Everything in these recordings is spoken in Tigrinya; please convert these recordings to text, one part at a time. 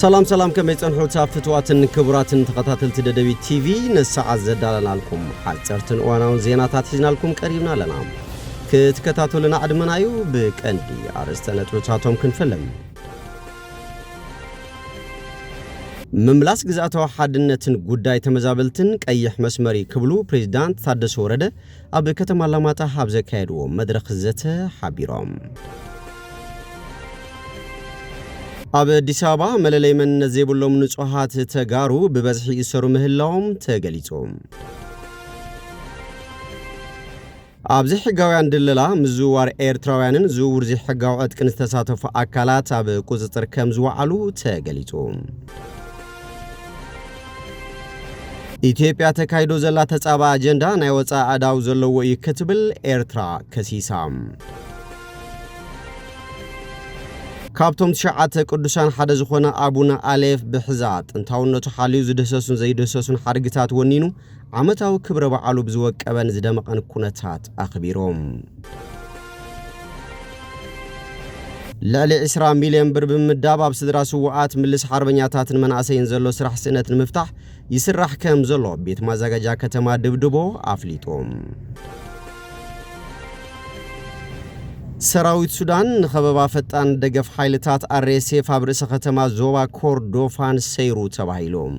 سلام كما يصنحوا تافتواتن كبراتن تقاتل تددبي تي في نساعة زدالنا لكم حالترتن وانا زيناتات حزنا لكم قريبنا لنا كتكتاتوا لنا عدمنايو بكندي عرستنا توتاتهم كنفلم مملاس ግዛታው ሓድነትን ጉዳይ ተመዛበልትን ቀይሕ መስመሪ ክብሉ ፕሬዝዳንት ታደሰ ወረደ ኣብ ከተማ አላማጣ ሀብ ዘካሄድዎ መድረኽ ዘተ ሓቢሮም ኣብ አዲስ አበባ መለለይ መንነት ዘይብሎም ንጹሃት ተጋሩ በበዝሒ ይሰሩ ምህላዎም ተገሊጾም ኣብዚ ሕጋውያን ድለላ ምዝዋር ኤርትራውያንን ዝውውር ሕጋዊ ዕጥቅን ዝተሳተፉ ኣካላት ኣብ ቁጥጥር ከም ዝወዓሉ ተገሊጾም ኢትዮጵያ ተካይዶ ዘላ ተጻባ አጀንዳ ናይ ወጻ አዳው ዘለዎ ይከትብል ኤርትራ ከሲሳም ካብቶም ሸዓተ ቅዱሳን ሓደ ዝኾነ አቡነ አሌፍ ብሕዛ ጥንታውነቱ ሓልዩ ዝደሰሱን ዘይደሰሱን ሓርግታት ወኒኑ ዓመታዊ ክብረ በዓሉ ብዝወቀበን ዝደመቐን ኩነታት ኣኽቢሮም لعلي 20 مليون ብር ብምዳብ ኣብ ስድራ ስውዓት ምልስ ሓርበኛታትን መናእሰይን ዘሎ ስራሕ ስእነትን ምፍታሕ ይስራሕ ከም ዘሎ ቤት ማዘጋጃ ከተማ ድብድቦ ኣፍሊጦም ሰራዊት ሱዳን ንኸበባ ፈጣን ደገፍ ኃይልታት RSF ኣብ ርእሰ ከተማ ዞባ ኮርዶፋን ሰይሩ ተባሂሎም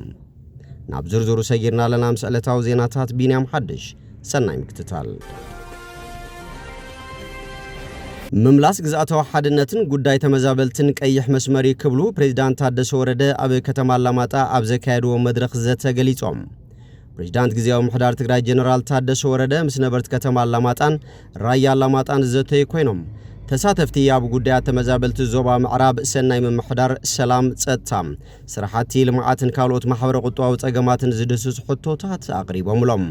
ናብ ዝርዝሩ ሰጊርና ለና ምስዕለታው ዜናታት ቢንያም ሓድሽ ሰናይ ምክትታል مملاس ግዛታው ሓድነትን ጉዳይ ተመዛበልትን ቀይሕ መስመሪ ክብሉ ፕሬዝዳንት ታደሰ ወረደ ኣብ ከተማ አላማጣ ኣብ ዘካሄድዎ መድረኽ ዘተገሊጾም ፕሬዝዳንት ግዚያዊ ምሕዳር ትግራይ ጀነራል ታደሰ ወረደ ምስ ነበርት ከተማ አላማጣን ራያ አላማጣን ዘተይ ኮይኖም ተሳተፍቲ ኣብ ጉዳያት ተመዛበልቲ ዞባ ምዕራብ ሰናይ ምሕዳር ሰላም ጸጥታ ስራሕቲ ልምዓትን ካልኦት ማሕበረ ቁጠባዊ ጸገማትን ዝድስሱ ሕቶታት ኣቅሪቦምሎም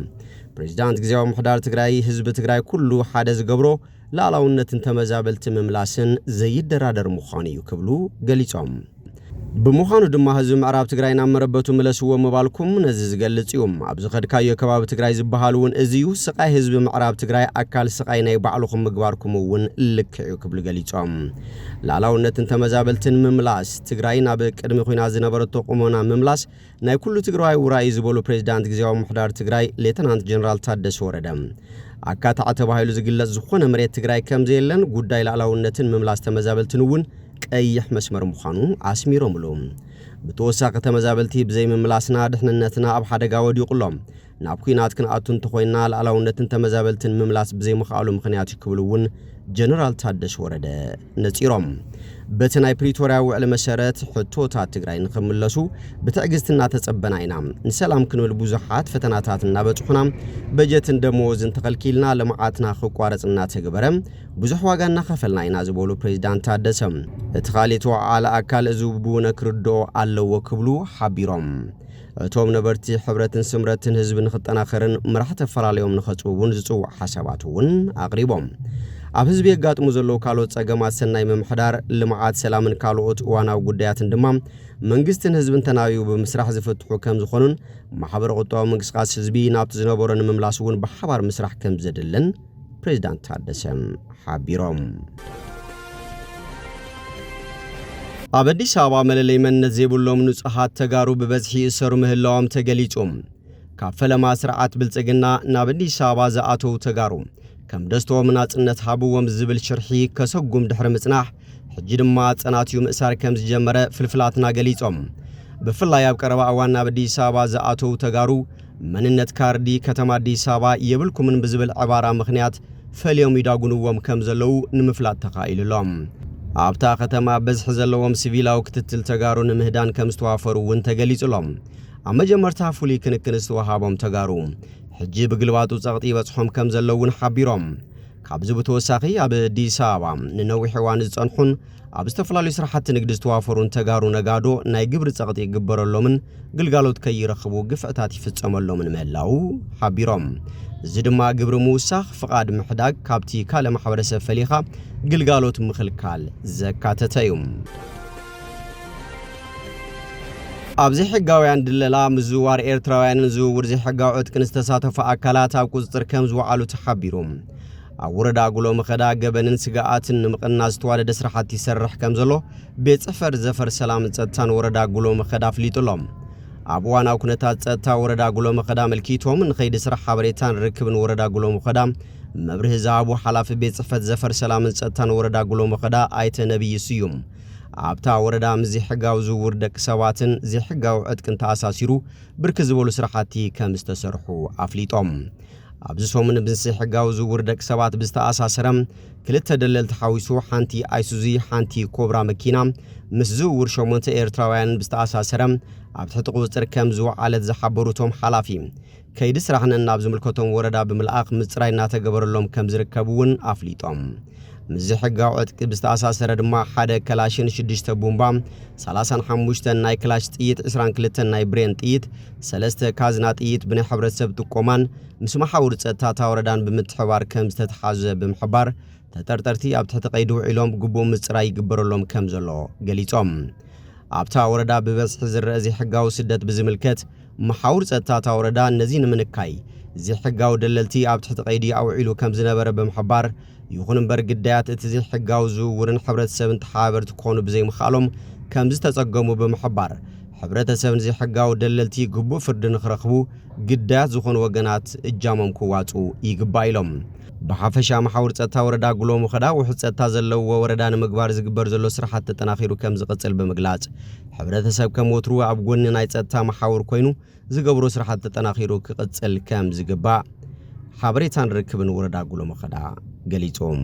ፕሬዝዳንት ግዚያዊ ምሕዳር ትግራይ ህዝብ ትግራይ ኩሉ ሓደ ዝገብሮ ላላውነትን ተመዛበልቲ መምላስን ዘይደራደር ምዃኑ ይክብሉ ገሊጾም ብምዃኑ ድማ ህዝብ ምዕራብ ትግራይ ናብ መረበቱ መለስዎ መባልኩም ነዚ ዝገልጽ እዮም ኣብ ዝኸድካዮ ከባቢ ትግራይ ዝበሃሉውን እዚዩ ስቃይ ህዝብ ምዕራብ ትግራይ ኣካል ስቃይ ናይ ባዕልኩም ምግባርኩም እውን ልክዕ ክብሉ ገሊጾም ላላውነትን ተመዛበልትን መምላስ ትግራይ ናብ ቅድሚ ኩናት ዝነበረቶ ቁመና መምላስ ናይ ኩሉ ትግራይ ውራይ ዝበሉ ፕሬዝዳንት ግዚያዊ ምሕዳር ትግራይ ሌተናንት ጀነራል ታደሰ ወረደ አካታ ተባሂሉ ዝግለጽ ዝኾነ መሬት ትግራይ ከም ዘየለን ጉዳይ ላላውነትን መምላስ ተመዛበልትን እውን ቀይሕ መስመር ምዃኑ ኣስሚሮምሎም ብተወሳኺ ተመዛበልቲ ብዘይ መምላስና ድሕንነትና ኣብ ሓደጋ ወዲቁሎም ናብ ኩናት ክንኣቱን ተኾይና ላላውነትን ተመዛበልትን መምላስ ብዘይ ምኽኣሉ ምኽንያት ይክብሉ እውን ጀነራል ታደሰ ወረደ ነጺሮም በተናይ ፕሪቶሪያ ውዕል መሰረት ሕቶታት ትግራይ ንኽምለሱ ብትዕግስትና ተጸበናይና ንሰላም ክንብል ብዙሓት ፈተናታትና በጽሑና በጀትን ደሞዝን ተኸልኪልና ለማዓትና ኽቋረጽና ተግበረ ብዙሕ ዋጋና ኸፈልናይና ዝበሉ ፕሬዝዳንት ታደሰ እቲ ኻሊት ወዓላ አካል ዝውቡነ ክርዶ ኣለዎ ክብሉ ሓቢሮም እቶም ነበርቲ ሕብረትን ስምረትን ህዝብ ንኽጠናኸርን ምራሕ ተፈላለዮም ንኸጽቡን ዝጽውዕ ሓሳባት እውን ኣቕሪቦም ኣብ ህዝብ የጋጥሙ ዘሎ ካልኦት ጸገማት ሰናይ ምምሕዳር ልምዓት ሰላምን ካልኦት እዋናዊ ጉዳያትን ድማ መንግስትን ህዝብን ተናቢቡ ብምስራሕ ዝፍትሑ ከም ዝኾኑን ማሕበረ ቁጠባዊ ምንቅስቃስ ህዝቢ ናብቲ ዝነበረን ምምላስ እውን ብሓባር ምስራሕ ከም ዘድልን ፕሬዝዳንት ታደሰ ሓቢሮም ኣብ አዲስ አበባ መለለይ መንነት ዘይብሎም ንጹሃት ተጋሩ በበዝሒ ይሰሩ ምህላዎም ተገሊጾም ካብ ፈለማ ስርዓት ብልጽግና ናብ አዲስ አበባ ዝኣተው ተጋሩ ከም ደስተዎም ናጽነት ሃብዎም ዝብል ሽርሒ ከሰጉም ድሕሪ ምጽናሕ ሕጂ ድማ ጸናትዩ ምእሳር ከም ዝጀመረ ፍልፍላትና ገሊጾም ብፍላይ ኣብ ቀረባ እዋን ናብ አዲስ አበባ ዝኣተው ተጋሩ መንነት ካርዲ ከተማ አዲስ አበባ የብልኩምን ብዝብል ዕባራ ምኽንያት ፈልዮም ይዳጉንዎም ከም ዘለው ንምፍላጥ ተኻኢሉሎም ኣብታ ከተማ በዝሒ ዘለዎም ሲቪላዊ ክትትል ተጋሩ ንምህዳን ከም ዝተዋፈሩ እውን ተገሊጹሎም ኣብ መጀመርታ ፍሉይ ክንክን ዝተዋሃቦም ተጋሩ ሕጂ ብግልባጡ ጸቕጢ በጽሖም ከም ዘለውን ሓቢሮም ካብዚ ብተወሳኺ ኣብ አዲስ አበባ ንነዊሕ እዋን ዝጸንሑን ኣብ ዝተፈላለዩ ስራሕቲ ንግዲ ዝተዋፈሩን ተጋሩ ነጋዶ ናይ ግብሪ ጸቕጢ ይግበረሎምን ግልጋሎት ከይረኽቡ ግፍዕታት ይፍጸመሎምን ምህላው ሓቢሮም እዚ ድማ ግብሪ ምውሳኽ ፍቓድ ምሕዳግ ካብቲ ካለ ማሕበረሰብ ፈሊኻ ግልጋሎት ምኽልካል ዘካተተ እዩ ኣብዚ ሕጋውያን ድለላ ምዝዋር ኤርትራውያንን ዝውውር ሕጋዊ ዕጥቅን ዝተሳተፉ ኣካላት ኣብ ቁጥጥር ከም ዝወዓሉ ተሓቢሩ አውረዳ ጉሎ መኸዳ ገበንን ስጋአትን ምቅናዝ ተዋለደ ስራሓት ይሰርሕ ከምዘሎ ቤት ጽፈር ዘፈር ሰላም ጸጥታን ወረዳ ጉሎ መኸዳ ፍሊጡሎም አብዋናው ኩነታት ጸጥታ ወረዳ ጉሎ መኸዳ መልኪቶም ንኸይድ ስራሕ ሓበሬታን ርክብን ወረዳ ጉሎ መኸዳ መብርህ ዛቡ ሓላፊ ቤት ጽፈት ዘፈር ሰላም ጸጥታን ወረዳ ጉሎ መኸዳ አይተ ነብይ ስዩም አብታ ወረዳ ምዚ ሕጋው ዝውውር ደቅ ሰባትን ዝሕጋው ዕጥቅን ተኣሳሲሩ ብርክ ዝበሉ ስራሓቲ ከም ዝተሰርሑ አፍሊጦም ኣብዚ ሶምን ብንስ ሕጋው ዝውውር ደቅ ሰባት ብዝተኣሳሰረም ክልተ ደለልቲ ሓዊሱ ሓንቲ አይሱዚ ሓንቲ ኮብራ መኪና ምስ ዝውውር 8 ኤርትራውያን ብዝተኣሳሰረም ኣብ ትሕቲ ቁፅጥር ከም ዝወዓለት ዝሓበሩቶም ሓላፊ ከይዲ ስራሕን ናብ ዝምልከቶም ወረዳ ብምልኣኽ ምጽራይ እናተገበረሎም ከም ዝርከቡውን አፍሊጦም ምዚ ሕጋው ዕጥቂ ብዝተኣሳሰረ ድማ ሓደ ከላሽን 6 ቡምባ 35 ናይ ክላሽ ጥይት 22 ናይ ብሬን ጥይት 3 ካዝና ጥይት ብናይ ሕብረተሰብ ጥቆማን ምስ ማሕበሩ ጸጥታ ወረዳን ብምትሕባር ከም ዝተተሓዘ ብምሕባር ተጠርጠርቲ ኣብ ትሕቲ ቀይዲ ውዒሎም ግቡእ ምጽራይ ይግበረሎም ከም ዘሎ ገሊጾም ኣብታ ወረዳ ብበዝሒ ዝረአ ሕጋው ስደት ብዝምልከት ማሕበሩ ጸጥታ ወረዳ ነዚ ንምንካይ ሕጋው ደለልቲ ኣብ ትሕቲ ቀይዲ ኣውዒሉ ከም ዝነበረ ብምሕባር ይኹን እምበር ግዳያት እቲ ሕጋው ዝውውርን ሕብረተሰብን ተሓበርቲ ኮኑ ብዘይ ምኻሎም ከም ዝተጸገሙ ብምሕባር ሕብረተሰብን ሕጋው ደለልቲ ግቡእ ፍርዲ ንኽረኽቡ ግዳያት ዝኾኑ ወገናት እጃሞም ክዋጹ ይግባእ ኢሎም ብሓፈሻ ማሕበሩ ጸጥታ ወረዳ ጉሎ መኸዳ ውሕድ ጸጥታ ዘለዎ ወረዳ ንምግባር ዝግበር ዘሎ ስራሓት ተጠናኺሩ ከም ዝቕጽል ብምግላጽ ሕብረተሰብ ከም ወትሩ ኣብ ጎኒ ናይ ጸጥታ ማሕበሩ ኮይኑ ዝገብሮ ስራሓት ተጠናኺሩ ክቕጽል ከም ዝግባእ ሓበሬታን ርክብን ወረዳ ጉሎ መኸዳ ገሊጾም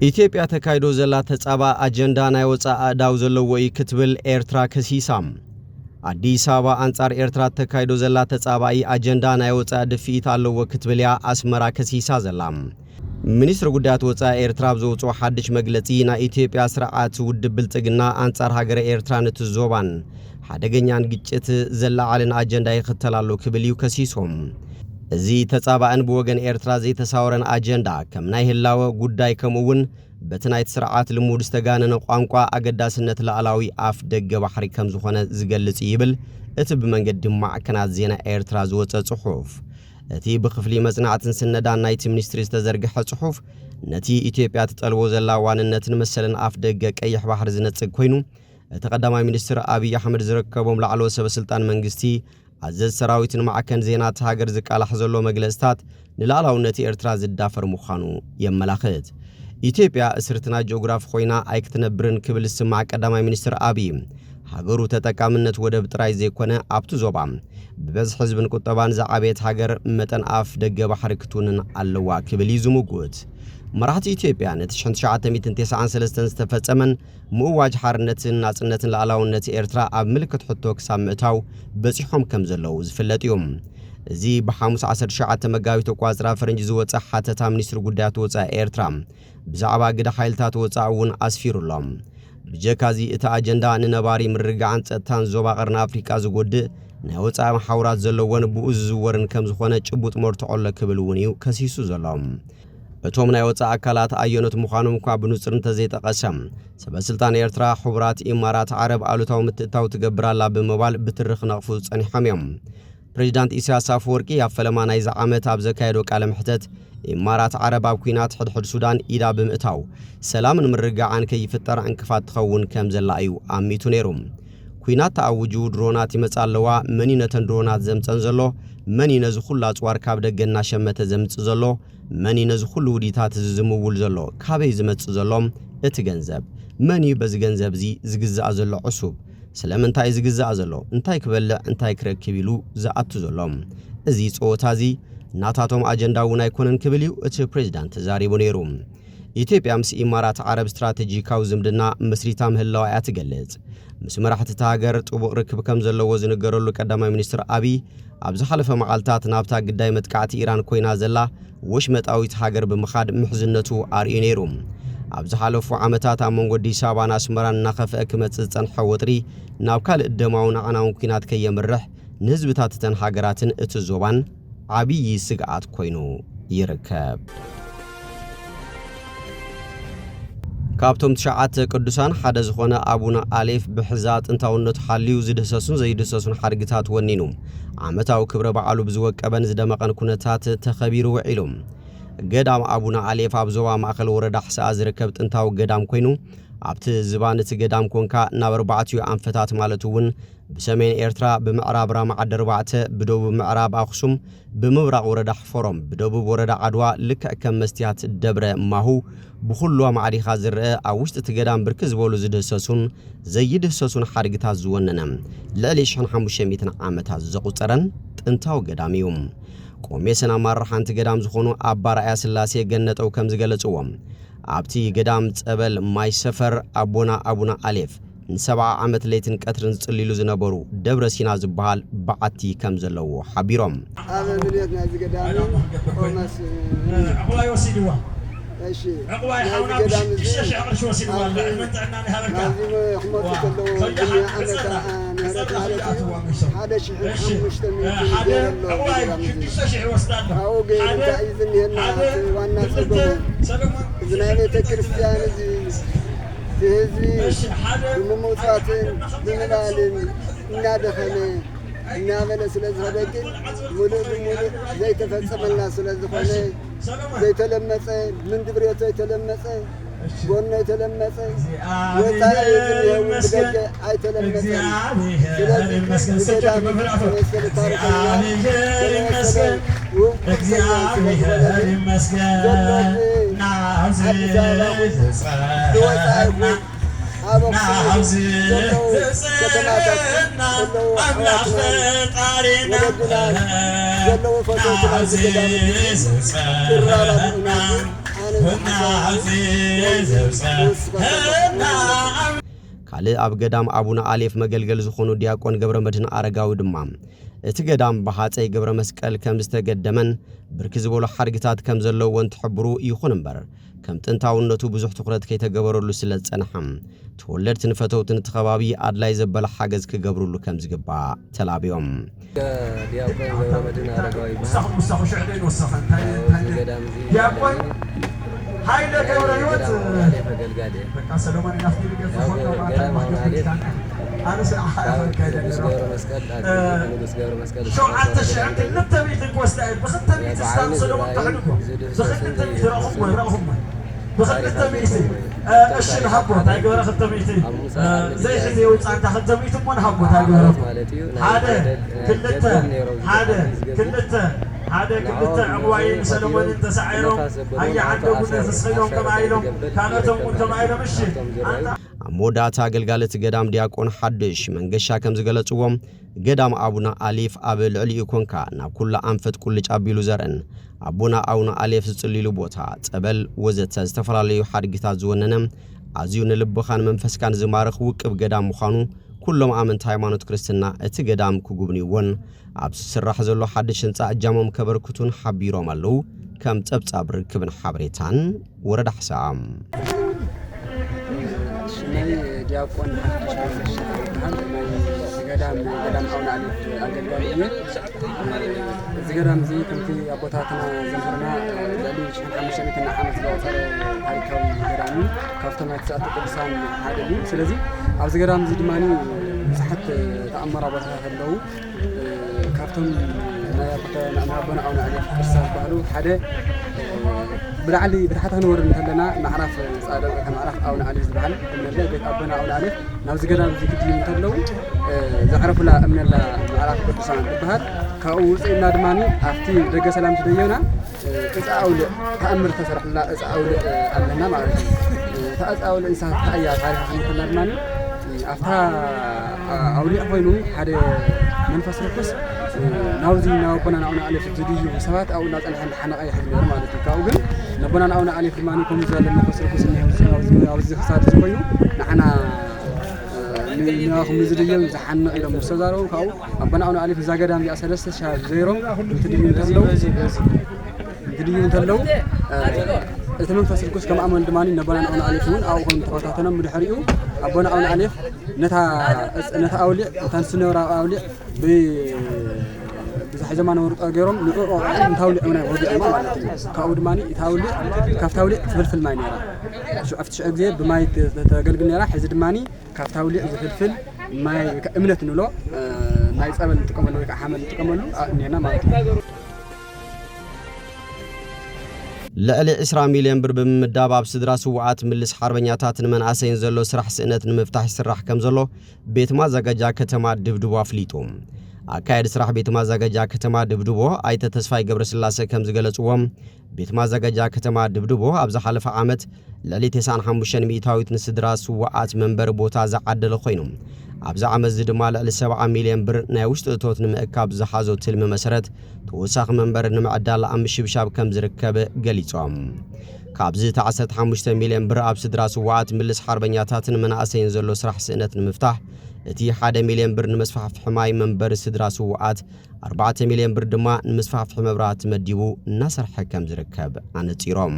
ኢትዮጵያ ተካይዶ ዘላ ተጻባ አጀንዳ ናይ ወጻእ ኣዳው ዘለዎ ክትብል ኤርትራ ከሲሳም አዲስ አበባ አንጻር ኤርትራ ተካይዶ ዘላ ተጻባይ አጀንዳ ናይ ወጻእ ድፊት ኣለዎ ክትብልያ አስመራ ከሲሳ ዘላም ሚኒስትር ጉዳያት ወጻእ ኤርትራ ብዘውጽኦ ሓድሽ መግለጺ ናይ ኢትዮጵያ ስርዓት ውድብ ብልጽግና አንጻር ሃገረ ኤርትራ ንትዞባን ሓደገኛን ግጭት ዘላዓልን አጀንዳ ይኽተላሉ ክብል እዩ ከሲሶም እዚ ተጻባእን ብወገን ኤርትራ ዘይተሳወረን አጀንዳ ከም ናይ ህላወ ጉዳይ ከምኡውን በትናይት ስርዓት ልሙድ ዝተጋነነ ቋንቋ አገዳስነት ላዕላዊ አፍ ደገ ባሕሪ ከም ዝኾነ ዝገልጽ ይብል እቲ ብመንገዲ ማዕከናት ዜና ኤርትራ ዝወፀ ጽሑፍ እቲ ብኽፍሊ መጽናዕትን ስነዳን ናይቲ ሚኒስትሪ ዝተዘርግሐ ጽሑፍ ነቲ ኢትዮጵያ ትጠልቦ ዘላ ዋንነትን መሰለን አፍ ደገ ቀይሕ ባሕሪ ዝነጽግ ኮይኑ እቲ ቀዳማይ ሚኒስትር አብይ አሕመድ ዝርከቦም ላዕለወ ሰበስልጣን መንግስቲ አዘዝ ሰራዊትን ማዕከን ዜናት ሃገር ዝቃላሕ ዘሎ መግለጽታት ንላዕላውነት ኤርትራ ዝዳፈር ምዃኑ የመላኽት ኢትዮጵያ እስርትና ጂኦግራፊ ኮይና ኣይክትነብርን ክብል ዝስማዕ ቀዳማይ ሚኒስትር አብይ ሃገሩ ተጠቃምነት ወደብ ጥራይ ዘይኮነ ኣብቱ ዞባ ብበዝሒ ህዝብን ቁጠባን ዝዓበየት ሃገር መጠን አፍ ደገ ባሕሪ ክትውንን ኣለዋ ክብል ይዝምጉት መራሕቲ ኢትዮጵያ ነቲ 1993 ዝተፈጸመን ምእዋጅ ሓርነትን ናጽነትን ላዕላውነት ኤርትራ ኣብ ምልክት ሕቶ ክሳብ ምእታው በጺሖም ከም ዘለዉ ዝፍለጥ እዮም እዚ በሐሙስ 19 መጋቢት ቋጽራ ፈረንጂ ዝወፀ ሓተታ ሚኒስትር ጉዳያት ወጻእ ኤርትራ ብዛዕባ ግዳ ሓይልታት ወጻእ እውን ኣስፊሩሎም ብጀካዚ እቲ አጀንዳ ንነባሪ ምርግጋዕን ጸጥታን ዞባ ቀርኒ ኣፍሪቃ ዝጎድእ ናይ ወጻእ ማሕበራት ዘለዎን ብኡ ዝዝወርን ከም ዝኾነ ጭቡጥ መርትዖሎ ክብል እውን እዩ ከሲሱ ዘሎም እቶም ናይ ወጻእ አካላት ኣየኖት ምዃኖም እኳ ብንጹር እንተዘይጠቐሰም ሰበስልጣን ኤርትራ ሕቡራት ኢማራት ዓረብ ኣሉታዊ ምትእታው ትገብራላ ብምባል ብትርኽ ነቕፉ ጸኒሖም እዮም ፕሬዝዳንት ኢሳያስ አፈወርቂ ኣብ ፈለማ ናይዚ ዓመት ኣብ ዘካየዶ ቃለ ምሕተት ኢማራት ዓረብ ኣብ ኩናት ሕድሕድ ሱዳን ኢዳ ብምእታው ሰላምን ምርግጋዕን ከይፍጠር እንቅፋት ትኸውን ከም ዘላ እዩ ኣሚቱ ነይሩ ኩናት ተኣውጁ ድሮናት ይመጽ ኣለዋ መኒ ነተን ድሮናት ዘምፀን ዘሎ መኒ ነዚ ኩሉ ኣጽዋር ካብ ደገና ሸመተ ዘምጽ ዘሎ መኒ ነዚ ኩሉ ውዲታት ዝዝምውል ዘሎ ካበይ ዝመጽ ዘሎም እቲ ገንዘብ መኒ በዚ ገንዘብ እዚ ዝግዛእ ዘሎ ዕሱብ ስለምንታይ ዝግዛእ ዘሎ እንታይ ክበልዕ እንታይ ክረክብ ኢሉ ዝኣቱ ዘሎም እዚ ጾታ እዚ ናታቶም አጀንዳ እውን ኣይኮነን ክብል እዩ እቲ ፕሬዝዳንት ዛሪቡ ነይሩ ኢትዮጵያ ምስ ኢማራት ዓረብ ስትራቴጂካዊ ዝምድና መስሪታ ምህላዋ እያ ትገልጽ ምስ መራሕቲ ሃገር ጥቡቕ ርክብ ከም ዘለዎ ዝነገረሉ ቀዳማይ ሚኒስትር አብይ ኣብ ዝሓለፈ መዓልታት ናብታ ግዳይ መጥቃዕቲ ኢራን ኮይና ዘላ ወሽመጣዊት ሃገር ብምኻድ ምሕዝነቱ ኣርዩ ነይሩ ኣብ ዝሓለፉ ዓመታት ኣብ መንጎ አዲስ አበባን ኣስመራን እናኸፍአ ክመጽእ ዝጸንሐ ወጥሪ ናብ ካልእ ደማውን ዓናውን ኩናት ከየምርሕ ንህዝብታት እተን ሃገራትን እቲ ዞባን ዓብይ ስግኣት ኮይኑ ይርከብ ካብቶም ትሽዓተ ቅዱሳን ሓደ ዝኾነ አቡነ አሌፍ ብሕዛ ጥንታውነቱ ሓልዩ ዝድህሰሱን ዘይድህሰሱን ሓድግታት ወኒኑ ዓመታዊ ክብረ በዓሉ ብዝወቀበን ዝደመቐን ኩነታት ተኸቢሩ ውዒሉ ገዳም አቡነ አሌፍ ኣብ ዞባ ማእከል ወረዳ ሕሳኣ ዝርከብ ጥንታዊ ገዳም ኮይኑ ኣብቲ ዝባን እቲ ገዳም ኮንካ ናብ 4 ኣንፈታት ማለት እውን بسمين إيرترا بمعراب رام عدر بعته بدوب معراب أخسم بمبرق ورد حفرم بدوب ورد عدوا لك كم مستيات الدبر ما هو بخلوا معري خازر أوشت تقدام بركز بولو زده ساسون زيده ساسون حرقتها زواننا لعليش حنحمو شميتنا عامتها زقوترن انتاو قداميوم قوميسنا مرحان تقدام زخونو أبار آياس اللاسي جنة أو كم زقلتوهم عبتي قدام تقبل ماي سفر أبونا أليف سبع عامت ليتن كاترن تصليلو زنبرو دبر سينا زبال بعتي كم زلو حبيرم هذا مليتنا زقدامي ومس عقواي وسيدوا ماشي عقواي حاونا الشاش عقل شو وسيدوا انت عندنا هلكا هذا شيء مجتمع هذا عقواي الشاش وستاد هاو غير عايزني هنا وانا سلام زنايته كريستيان تهزي بموتاتين بملالين نادخني نعمل سلسلة لكن مولود زي تفصل الناس سلسلة زي تلمسه من دبريته يتلمسه قلنا يتلمسه وطالع يزنيه وبدقة أي تلمسه ካልእ ኣብ ገዳም አቡነ አሌፍ መገልገል ዝኾኑ ዲያቆን ገብረ መድህን አረጋዊ ድማ እቲ ገዳም በሃፀይ ገብረ መስቀል ከም ዝተገደመን ብርኪ ዝበሉ ሓድግታት ከም ዘለዎን ትሕብሩ ይኹን እምበር ከም ጥንታውነቱ ብዙሕ ትኹረት ከይተገበረሉ ስለ ዝጸንሐም ተወለድትን ፈተውትን ተኸባቢ ኣድላይ ዘበለ ሓገዝ ክገብሩሉ ከም ዝግባእ ተላብዮም ዲያቆን ገብረ መድህን አረጋዊ وسخ شعدين وسخن ዲያቆን هاي ده كبر يوت بقى سلمان ينافي بيجي أنا سأحاول كذا شو عند الشعب نبتة بيتك واستعد بخت بيت استعد سلمان تحلكم بخت بيت رأهم بخت بيت الشر حبوا تاجر خت بيت زي حدي وتصعد تحت بيت من حبوا تاجر هذا كلته هذا كنت عقواين سلمان انت سعيرهم هيا عندهم تسخيلهم كمايلهم كانتهم كمايلهم مشي ሞዳታ አገልጋለት ገዳም ዲያቆን ሓድሽ መንገሻ ከም ዝገለጽዎም ገዳም አቡነ አሌፍ ኣብ ልዕሊ ኮንካ ናብ ኩላ አንፈት ቁልጭ አቢሉ ዘርን አቡነ አሌፍ ዝጽልሉ ቦታ ጸበል ወዘተ ዝተፈላለዩ ሓድግታት ዝወነነ ኣዝዩ ንልብኻን መንፈስካን ዝማርኽ ውቅብ ገዳም ምዃኑ ኩሎም ኣመንቲ ሃይማኖት ክርስትና እቲ ገዳም ክጉብንይዎን ኣብ ስራሕ ዘሎ ሓድሽ ህንጻ እጃሞም ከበርክቱን ሓቢሮም ኣለው ከም ጸብጻብ ርክብን ሓበሬታን ወረዳ ሕሳም ዲያቆን ገዳም አቡነ አሌፍ አገልጋይ ዝገዳም ዚ ከምቲ አቦታትና ዘምርና ለሊ ሸንሐመሸኒትና ዓመት ዘወፀረ ታሪካዊ ገዳም ካብቶም ናይተሰዓቱ ቅዱሳን ሓደ እዩ ስለዚ ኣብ ዝገዳም ዚ ድማኒ ብዙሓት ተኣምራ ቦታታት ኣለው ካብቶም ናይ አቡነ አሌፍ ቅርሳት ባህሉ ሓደ ብላዕሊ ብታሕቲ ክንወርድ እንተለና ማዕራፍ ጻድቕ ማዕራፍ አቡነ አሌፍ ዝበሃል እምነለ ቤት አቡነ አሌፍ ናብ ዝገዳም ዝክድዩ እንተለው ዘዕረፉላ እምነላ ማዕራፍ ቅዱሳን ዝበሃል ካብኡ ውፅኢና ድማኒ ኣብቲ ደገ ሰላም ትደየና እፃ ኣውልዕ ተኣምር ተሰርሐላ እፃ ኣውልዕ ኣለና ማለት እዩ እታ እፃ ኣውልዕ እንስሳት ታእያ ታሪኻ ክንከልና ድማኒ ኣብታ ኣውልዕ ኮይኑ ሓደ መንፈስ ርኩስ ናውዚ ናቦና አቡነ አሌፍ ዝድዩ ሰባት ኣብኡ እናፀንሐን ሓነቐ ይሕብር ማለት እዩ ካብኡ ግን نبنا أونا عليه في ماني كم زال نفسر كوسني وزي خسارة زكوينو نحنا ناخذ مزرية زحنا إلى مستزارون كاو نبنا أونا عليه في زاجرام يأسرس شاب زيرو تديون تلو تمام فسر كوس كم أمن دماني نبنا أونا عليه فون أو هم تقاطعنا مدحريو نبنا أونا عليه نتا أولي تنسنور أولي ب حزمان ورق أجرهم نقول نتاولي أنا ودي أمام على كأود ماني يتاولي كفتاولي تفلفل ماني شو أفتش أجزاء بماي تقلق نيرا حزد ماني كفتاولي تفلفل ماي إمنة نلو ما يسأل تكملوا كحمل تكملوا نينا ما لعل 10 مليون ብር በመዳብ ኣብ ስድራ ስዋዓት ምልስ ሓርበኛታትን መንኣሰይን ዘሎ ስራሕ ስእነት ንምፍታሕ ይስራሕ ከም ዘሎ ቤት ማዘጋጃ ከተማ ድብድቦ ኣፍሊጡ ኣካይድ ስራሕ ቤት ማዘጋጃ ከተማ ድብድቦ ኣይተ ተስፋይ ገብረስላሴ ከም ዝገለጽዎም ቤት ማዘጋጃ ከተማ ድብድቦ ኣብ ዝሓለፈ ዓመት ልዕሊ 95 ሚእታዊት ንስድራ ስዋዓት መንበር ቦታ ዝዓደለ ኮይኑ ኣብዛ ዓመት ድማ ልዕሊ 70 ሚልዮን ብር ናይ ውሽጢ እቶት ንምእካብ ዝሓዞ ትልሚ መሰረት ተወሳኺ መንበር ንምዕዳል ኣብ ምሽብሻብ ከም ዝርከብ ገሊጾም ካብዚ 15 ሚልዮን ብር ኣብ ስድራ ስዋዓት ምልስ ሓርበኛታትን መንኣሰይን ዘሎ ስራሕ ስእነት ንምፍታሕ እቲ 1 ሚልዮን ብር ንመስፋሕፍሕ ማይ መንበር ስድራ ስዋዓት 4 ሚልዮን ብር ድማ ንመስፋሕፍሕ መብራህቲ መዲቡ እናሰርሐ ከም ዝርከብ ኣነጺሮም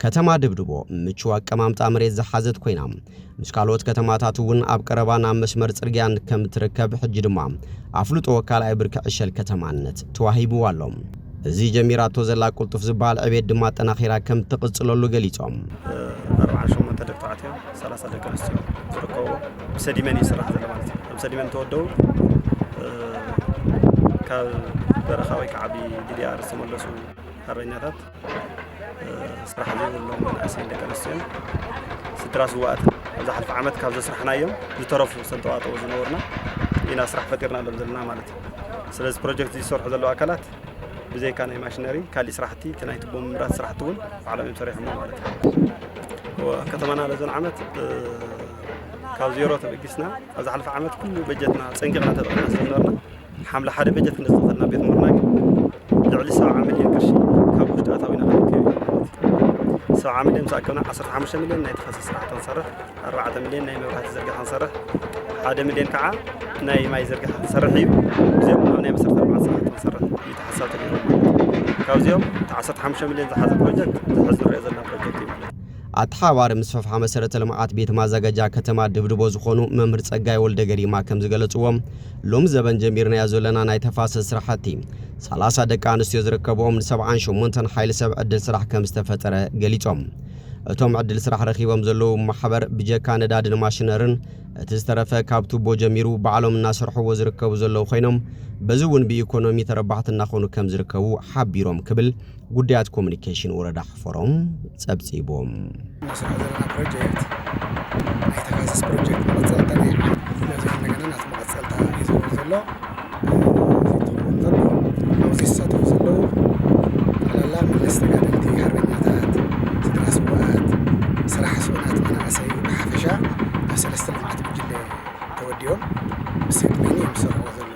ከተማ ድብድቦ ምቹው አቀማምጣ መሬት ዝሓዘት ኮይና ምስ ካልኦት ከተማታት እውን ኣብ ቀረባና መስመር ጽርግያን ከም ትርከብ ሕጂ ድማ ኣፍልጦ ካልኣይ ብርኪ ዕሸል ከተማነት ተዋሂቡ ኣሎ እዚ ጀሚራቶ ዘላ ቁልጡፍ ዝባል ዕቤት ድማ ጠናኺራ ከም ትቕጽለሉ ገሊጾም 48 ደቂ ተባዕትዮ 30 ደቂ ኣንስትዮ ዝርከቡ ብሰዲመን ይስራሕ ዘሎ ማለት እዩ ኣብ ሰዲመን ተወደው ካብ በረኻዊ ከዓቢ ዲዲአር ዝተመለሱ ሓርበኛታት ስራሕ ዘይብሎም መንኣሰይን ደቂ ኣንስትዮ ስድራ ስዋዓት ኣብ ዝሓለፈ ዓመት ካብ ዘስራሕናዮም ዝተረፉ ሰንተዋጥኦ ዝነበሩና ኢና ስራሕ ፈጢርና ኣሎም ዘለና ማለት እዩ ስለዚ ፕሮጀክት ዝሰርሑ ዘለዉ ኣካላት ብዘይካ ናይ ማሽነሪ ካልእ ስራሕቲ እቲ ናይ ቱቦ ምምራት ስራሕቲ እውን ባዕሎም እዮም ሰሪሖም ማለት እዩ ከተማና ለዘን ዓመት ካብ ዜሮ ተበጊስና ኣብ ዝሓለፈ ዓመት ኩሉ በጀትና ፀንቂቕና ተጠቒምና ስለነበርና ሓምለ ሓደ በጀት ክንስተኸልና ቤት ምርና ግን ልዕሊ 70 ሚልዮን ቅርሺ ካብ ውሽጢ ኣታዊና ክንክብ 70 ሚልዮን ዝኣከብና 15 ሚልዮን ናይ ተፋሰስ ስራሕቲ ክንሰርሕ 4 ሚልዮን ናይ መብራህቲ ዝርጋሕ ክንሰርሕ 1 ሚልዮን ከዓ ናይ ማይ ዝርጋሕ ክንሰርሕ እዩ እዚኦም ኣብ ናይ መሰረተ ልምዓት ስራሕቲ ክንሰርሕ እዩ ተሓሳብ ተገይሩ ካብዚኦም 15 ሚልዮን ዝሓዘ ፕሮጀክት ዝሕዝ ንሪኦ ዘለና ፕሮጀክት እዩ ማለት ኣተሓባሪ ምስፋሕፋሕ መሰረተ ልምዓት ቤት ማዘጋጃ ከተማ ድብድቦ ዝኾኑ መምህር ጸጋይ ወልደ ገሪማ ከም ዝገለጽዎም ሎም ዘበን ጀሚርናዮ ዘለና ናይ ተፋሰስ ስራሕቲ 30 ደቂ ኣንስትዮ ዝርከብዎም ን78 ሓይሊ ሰብ ዕድል ስራሕ ከም ዝተፈጠረ ገሊጾም እቶም ዕድል ስራሕ ረኺቦም ዘለዉ ማሕበር ብጀካ ነዳድን ማሽነርን እቲ ዝተረፈ ካብ ቱቦ ጀሚሩ ባዕሎም እናሰርሕዎ ዝርከቡ ዘለዉ ኮይኖም በዚ እውን ብኢኮኖሚ ተረባሕቲ እናኾኑ ከም ዝርከቡ ሓቢሮም ክብል ጉዳያት ኮሙኒኬሽን ወረዳ ሕፈሮም ጸብጺቦም መስራት ዘለና ፕሮጀክት ናይ ተፋሰስ ፕሮጀክት መቐጸልታ ናይ ነገና ናት መቐጸልታ ይዘው ዘሎ ኣብዚ ዝሳተፉ ዘለዉ ጠቕላላ መለስ ተጋደልቲ ሓርበኛታት ስድራ ስዋዓት ስራሕ ስኡናት መናእሰይ ብሓፈሻ ኣብ 3 ልምዓት ጉጅለ ተወዲኦም ብሰንኪ እዮም ዝሰርሕዎ ዘለዉ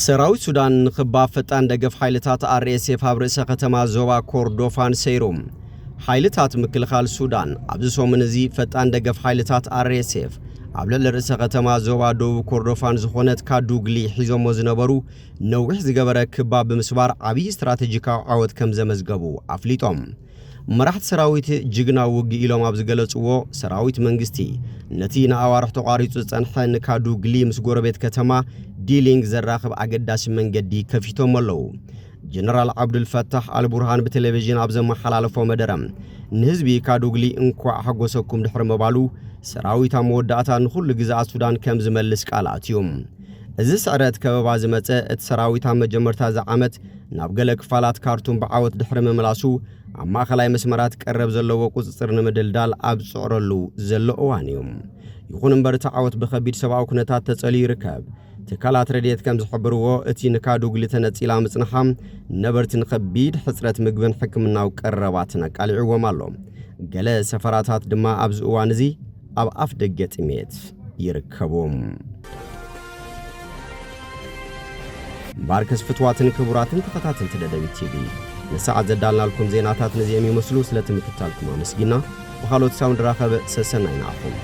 ሰራዊት ሱዳን ንኽባብ ፈጣን ደገፍ ሓይልታት RSF ኣብ ርእሰ ከተማ ዞባ ኮርዶፋን ሰይሮም ሓይልታት ምክልኻል ሱዳን ኣብዚ ሰሙን እዚ ፈጣን ደገፍ ሓይልታት RSF ኣብ ልዕሊ ርእሰ ከተማ ዞባ ደቡብ ኮርዶፋን ዝኾነት ካዱግሊ ሒዞሞ ዝነበሩ ነዊሕ ዝገበረ ክባብ ብምስባር ዓብዪ ስትራቴጂካዊ ዓወት ከም ዘመዝገቡ ኣፍሊጦም መራሕቲ ሰራዊት ጅግና ውጊ ኢሎም ኣብ ዝገለጽዎ ሰራዊት መንግስቲ ነቲ ንኣዋርሕ ተቋሪጹ ዝጸንሐ ንካዱግሊ ምስ ጎረቤት ከተማ ዲሊንግ ዘራኽብ ኣገዳሲ መንገዲ ከፊቶም ኣለዉ ጀነራል ዓብዱልፈታሕ አልቡርሃን በቴሌቪዥን ኣብ ዘመሓላለፎ መደረም ንህዝቢ ካዱግሊ እንኳዕ ሓጎሰኩም ድሕሪ መባሉ ሰራዊት መወዳእታ ንኹሉ ግዛኣት ሱዳን ከም ዝመልስ ቃላት እዮም እዚ ስዕረት ከበባ ዝመጸ እቲ ሰራዊት መጀመርታ ዝዓመት ናብ ገለ ክፋላት ካርቱም ብዓወት ድሕሪ መምላሱ ኣብ ማእኸላይ መስመራት ቀረብ ዘለዎ ቁጽጽር ንምድልዳል ኣብ ጽዕረሉ ዘሎ እዋን እዮም ይኹን እምበር እቲ ዓወት ብኸቢድ ሰብኣዊ ኩነታት ተጸሊዩ ይርከብ ትካላት ረድኤት ከም ዝሕብርዎ እቲ ንካዱግሊ ተነጺላ ምጽንሓም ነበርቲ ንኸቢድ ሕጽረት ምግብን ሕክምናዊ ቀረባትን ኣቃሊዕዎም ኣሎ ገለ ሰፈራታት ድማ ኣብዚ እዋን እዚ ኣብ ኣፍ ደገ ጥሜት ይርከቦም ባርከስ ፍትዋትን ክቡራትን ተኸታተልቲ ደደቢት ቲቪ ንሰዓት ዘዳልናልኩም ዜናታት ነዚኦም ይመስሉ ስለትምክታልኩም ኣመስጊና ወኻሎት ሳውንድ ራኸበ ሰሰናይና ኣኹም